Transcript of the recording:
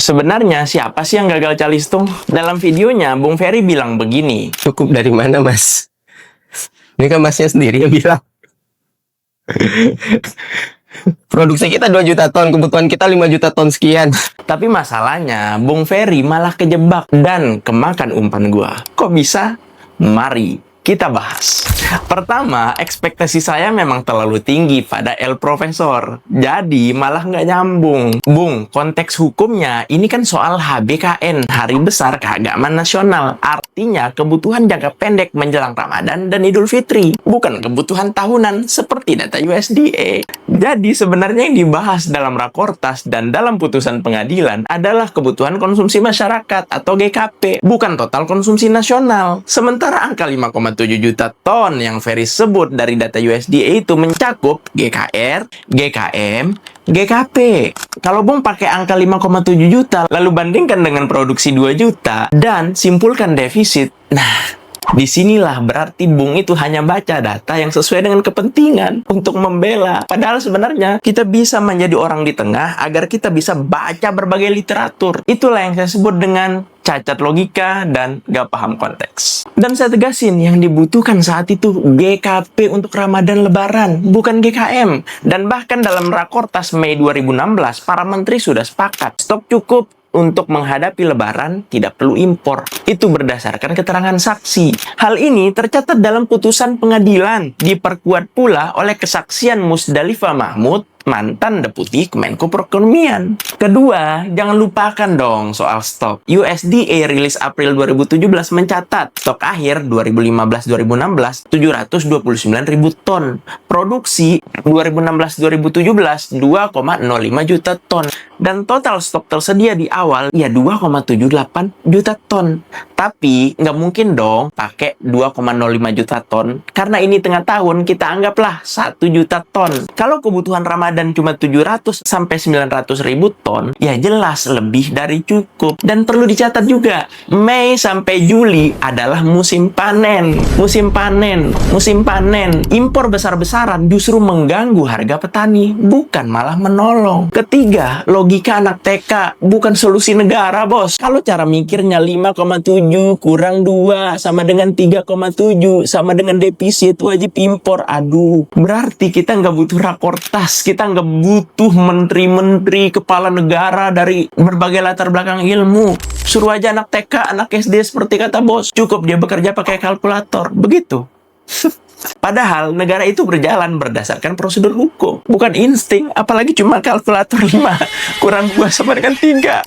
sebenarnya siapa sih yang gagal calistung? Dalam videonya, Bung Ferry bilang begini. Cukup dari mana, Mas? Ini kan Masnya sendiri yang bilang. Produksi kita 2 juta ton, kebutuhan kita 5 juta ton sekian. Tapi masalahnya, Bung Ferry malah kejebak dan kemakan umpan gua. Kok bisa? Mari kita bahas. Pertama, ekspektasi saya memang terlalu tinggi pada El Profesor. Jadi, malah nggak nyambung. Bung, konteks hukumnya ini kan soal HBKN, Hari Besar Keagamaan Nasional. Artinya, kebutuhan jangka pendek menjelang Ramadan dan Idul Fitri. Bukan kebutuhan tahunan seperti data USDA. Jadi, sebenarnya yang dibahas dalam Rakortas dan dalam putusan pengadilan adalah kebutuhan konsumsi masyarakat atau GKP, bukan total konsumsi nasional. Sementara angka 5,7 juta ton yang Ferry sebut dari data USDA itu mencakup GKR, GKM, GKP. Kalau Bung pakai angka 5,7 juta, lalu bandingkan dengan produksi 2 juta, dan simpulkan defisit, nah, disinilah berarti Bung itu hanya baca data yang sesuai dengan kepentingan untuk membela. Padahal sebenarnya kita bisa menjadi orang di tengah agar kita bisa baca berbagai literatur. Itulah yang saya sebut dengan cacat logika dan gak paham konteks. Dan saya tegasin, yang dibutuhkan saat itu GKP untuk Ramadan Lebaran, bukan GKM. Dan bahkan dalam Rakortas Mei 2016, para menteri sudah sepakat stok cukup untuk menghadapi Lebaran, tidak perlu impor. Itu berdasarkan keterangan saksi. Hal ini tercatat dalam putusan pengadilan, diperkuat pula oleh kesaksian Musdalifah Mahmud, mantan Deputi Kemenko Perekonomian. Kedua, jangan lupakan dong soal stok. USDA rilis April 2017 mencatat stok akhir 2015-2016 729.000 ton. Produksi 2016-2017 2,05 juta ton. Dan total stok tersedia di awal ya 2,78 juta ton. Tapi nggak mungkin dong pakai 2,05 juta ton. Karena ini tengah tahun, kita anggaplah 1 juta ton. Kalau kebutuhan Ramadan cuma 700 sampai 900 ribu ton, ya jelas lebih dari cukup. Dan perlu dicatat juga, Mei sampai Juli adalah musim panen. Musim panen, musim panen. Impor besar-besaran justru mengganggu harga petani, bukan malah menolong. Ketiga, logika anak TK, bukan solusi negara, bos. Kalau cara mikirnya 5,7 kurang 2 sama dengan 3,7 sama dengan defisit wajib impor. Aduh, berarti kita nggak butuh Rakortas, kita nggak butuh menteri-menteri kepala negara dari berbagai latar belakang ilmu. Suruh aja anak TK, anak SD seperti kata bos, cukup dia bekerja pakai kalkulator. Begitu. Padahal negara itu berjalan berdasarkan prosedur hukum, bukan insting. Apalagi cuma kalkulator 5 kurang 2 sama dengan 3.